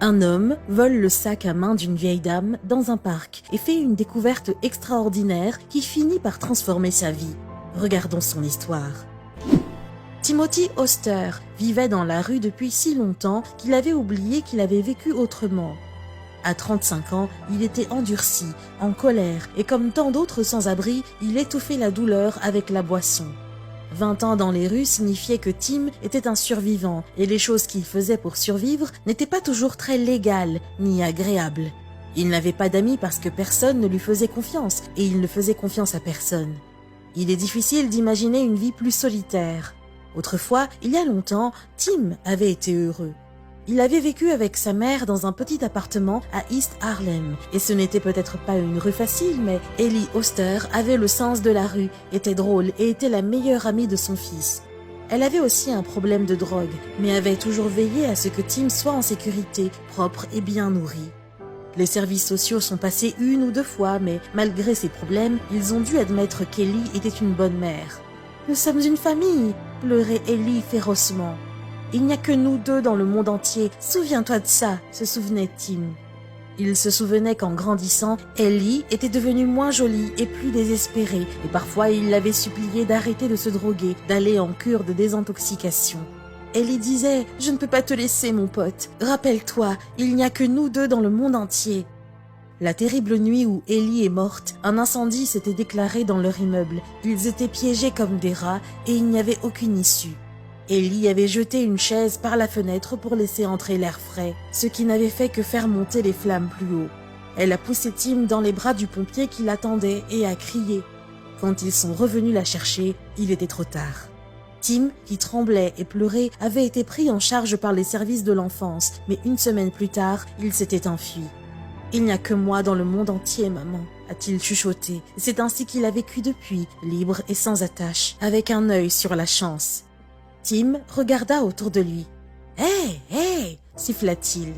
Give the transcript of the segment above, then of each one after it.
Un homme vole le sac à main d'une vieille dame dans un parc et fait une découverte extraordinaire qui finit par transformer sa vie. Regardons son histoire. Timothy Oster vivait dans la rue depuis si longtemps qu'il avait oublié qu'il avait vécu autrement. À 35 ans, il était endurci, en colère, et comme tant d'autres sans-abri, il étouffait la douleur avec la boisson. 20 ans dans les rues signifiait que Tim était un survivant, et les choses qu'il faisait pour survivre n'étaient pas toujours très légales ni agréables. Il n'avait pas d'amis parce que personne ne lui faisait confiance, et il ne faisait confiance à personne. Il est difficile d'imaginer une vie plus solitaire. Autrefois, il y a longtemps, Tim avait été heureux. Il avait vécu avec sa mère dans un petit appartement à East Harlem, et ce n'était peut-être pas une rue facile, mais Ellie Oster avait le sens de la rue, était drôle et était la meilleure amie de son fils. Elle avait aussi un problème de drogue, mais avait toujours veillé à ce que Tim soit en sécurité, propre et bien nourri. Les services sociaux sont passés 1 ou 2 fois, mais malgré ces problèmes, ils ont dû admettre qu'Ellie était une bonne mère. « Nous sommes une famille !» pleurait Ellie férocement. « Il n'y a que nous 2 dans le monde entier, souviens-toi de ça !» se souvenait Tim. Il se souvenait qu'en grandissant, Ellie était devenue moins jolie et plus désespérée, et parfois il l'avait suppliée d'arrêter de se droguer, d'aller en cure de désintoxication. Ellie disait « Je ne peux pas te laisser, mon pote. Rappelle-toi, il n'y a que nous 2 dans le monde entier. » La terrible nuit où Ellie est morte, un incendie s'était déclaré dans leur immeuble. Ils étaient piégés comme des rats et il n'y avait aucune issue. Ellie avait jeté une chaise par la fenêtre pour laisser entrer l'air frais, ce qui n'avait fait que faire monter les flammes plus haut. Elle a poussé Tim dans les bras du pompier qui l'attendait et a crié. Quand ils sont revenus la chercher, il était trop tard. Tim, qui tremblait et pleurait, avait été pris en charge par les services de l'enfance, mais 1 semaine plus tard, il s'était enfui. « Il n'y a que moi dans le monde entier, maman », a-t-il chuchoté. C'est ainsi qu'il a vécu depuis, libre et sans attache, avec un œil sur la chance. Tim regarda autour de lui. « Hé, hé !» siffla-t-il.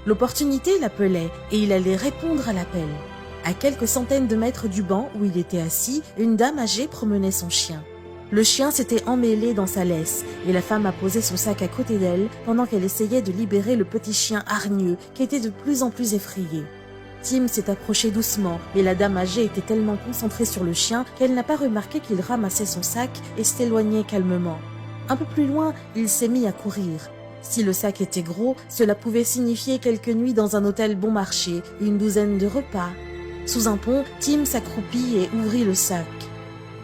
L'opportunité l'appelait et il allait répondre à l'appel. À quelques centaines de mètres du banc où il était assis, une dame âgée promenait son chien. Le chien s'était emmêlé dans sa laisse et la femme a posé son sac à côté d'elle pendant qu'elle essayait de libérer le petit chien hargneux qui était de plus en plus effrayé. Tim s'est approché doucement, mais la dame âgée était tellement concentrée sur le chien qu'elle n'a pas remarqué qu'il ramassait son sac et s'éloignait calmement. Un peu plus loin, il s'est mis à courir. Si le sac était gros, cela pouvait signifier quelques nuits dans un hôtel bon marché, 12 de repas. Sous un pont, Tim s'accroupit et ouvrit le sac.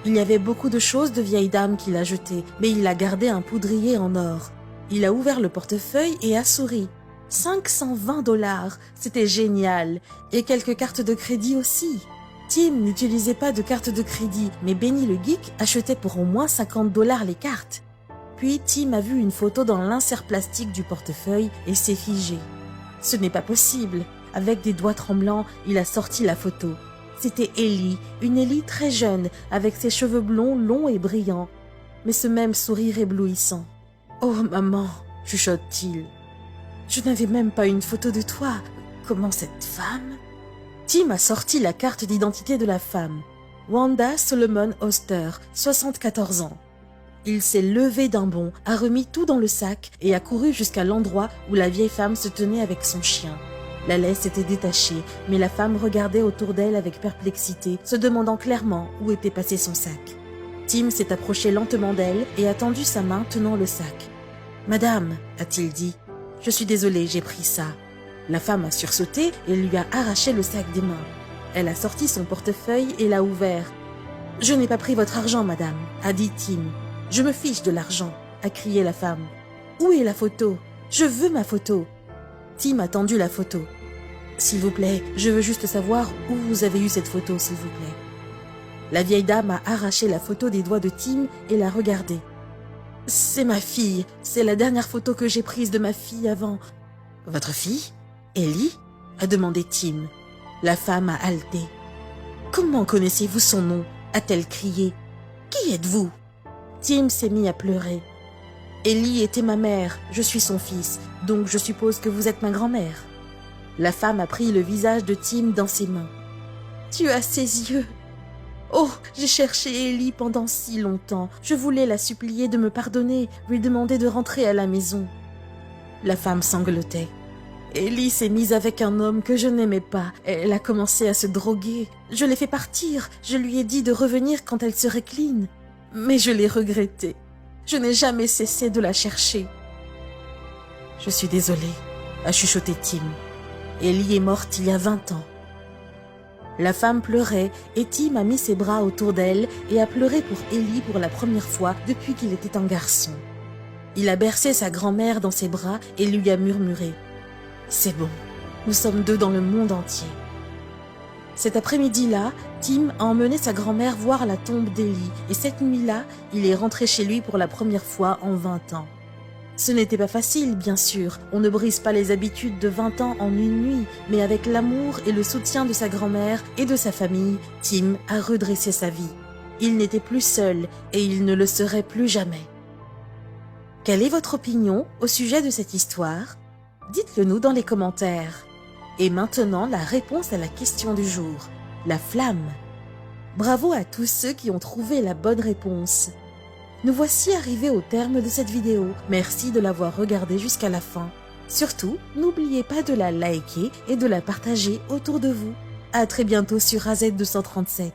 Il y avait beaucoup de choses de vieille dame qu'il a jetées, mais il a gardé un poudrier en or. Il a ouvert le portefeuille et a souri. 520 $, c'était génial. Et quelques cartes de crédit aussi. Tim n'utilisait pas de carte de crédit, mais Benny le geek achetait pour au moins 50 $ les cartes. Puis Tim a vu une photo dans l'insert plastique du portefeuille et s'est figé. Ce n'est pas possible. Avec des doigts tremblants, il a sorti la photo. C'était Ellie, une Ellie très jeune, avec ses cheveux blonds longs et brillants, mais ce même sourire éblouissant. « Oh maman !» chuchote-t-il. « Je n'avais même pas une photo de toi. Comment cette femme ?» Tim a sorti la carte d'identité de la femme. Wanda Solomon Oster, 74 ans. Il s'est levé d'un bond, a remis tout dans le sac et a couru jusqu'à l'endroit où la vieille femme se tenait avec son chien. La laisse était détachée, mais la femme regardait autour d'elle avec perplexité, se demandant clairement où était passé son sac. Tim s'est approché lentement d'elle et a tendu sa main tenant le sac. « Madame, a-t-il dit, je suis désolé, j'ai pris ça. » La femme a sursauté et lui a arraché le sac des mains. Elle a sorti son portefeuille et l'a ouvert. « Je n'ai pas pris votre argent, madame, a dit Tim. « Je me fiche de l'argent, a crié la femme. « Où est la photo? Je veux ma photo. » Tim a tendu la photo. « S'il vous plaît, je veux juste savoir où vous avez eu cette photo, s'il vous plaît. » La vieille dame a arraché la photo des doigts de Tim et l'a regardée. « C'est ma fille, c'est la dernière photo que j'ai prise de ma fille avant. »« Votre fille? Ellie ?» a demandé Tim. La femme a haleté. « Comment connaissez-vous son nom ?» a-t-elle crié. « Qui êtes-vous » Tim s'est mis à pleurer. « Ellie était ma mère, je suis son fils, donc je suppose que vous êtes ma grand-mère. » La femme a pris le visage de Tim dans ses mains. « Tu as ses yeux. Oh, j'ai cherché Ellie pendant si longtemps. Je voulais la supplier de me pardonner, lui demander de rentrer à la maison. » La femme sanglotait. « Ellie s'est mise avec un homme que je n'aimais pas. Elle a commencé à se droguer. Je l'ai fait partir. Je lui ai dit de revenir quand elle serait clean. Mais je l'ai regretté. Je n'ai jamais cessé de la chercher. Je suis désolée, a chuchoté Tim. Ellie est morte il y a 20 ans. La femme pleurait et Tim a mis ses bras autour d'elle et a pleuré pour Ellie pour la première fois depuis qu'il était un garçon. Il a bercé sa grand-mère dans ses bras et lui a murmuré « C'est bon, nous sommes deux dans le monde entier. » Cet après-midi-là, Tim a emmené sa grand-mère voir la tombe d'Ellie et cette nuit-là, il est rentré chez lui pour la première fois en 20 ans. Ce n'était pas facile, bien sûr, on ne brise pas les habitudes de 20 ans en une nuit, mais avec l'amour et le soutien de sa grand-mère et de sa famille, Tim a redressé sa vie. Il n'était plus seul et il ne le serait plus jamais. Quelle est votre opinion au sujet de cette histoire? Dites-le nous dans les commentaires. Et maintenant, la réponse à la question du jour, la flamme. Bravo à tous ceux qui ont trouvé la bonne réponse. Nous voici arrivés au terme de cette vidéo. Merci de l'avoir regardée jusqu'à la fin. Surtout, n'oubliez pas de la liker et de la partager autour de vous. À très bientôt sur AZ237.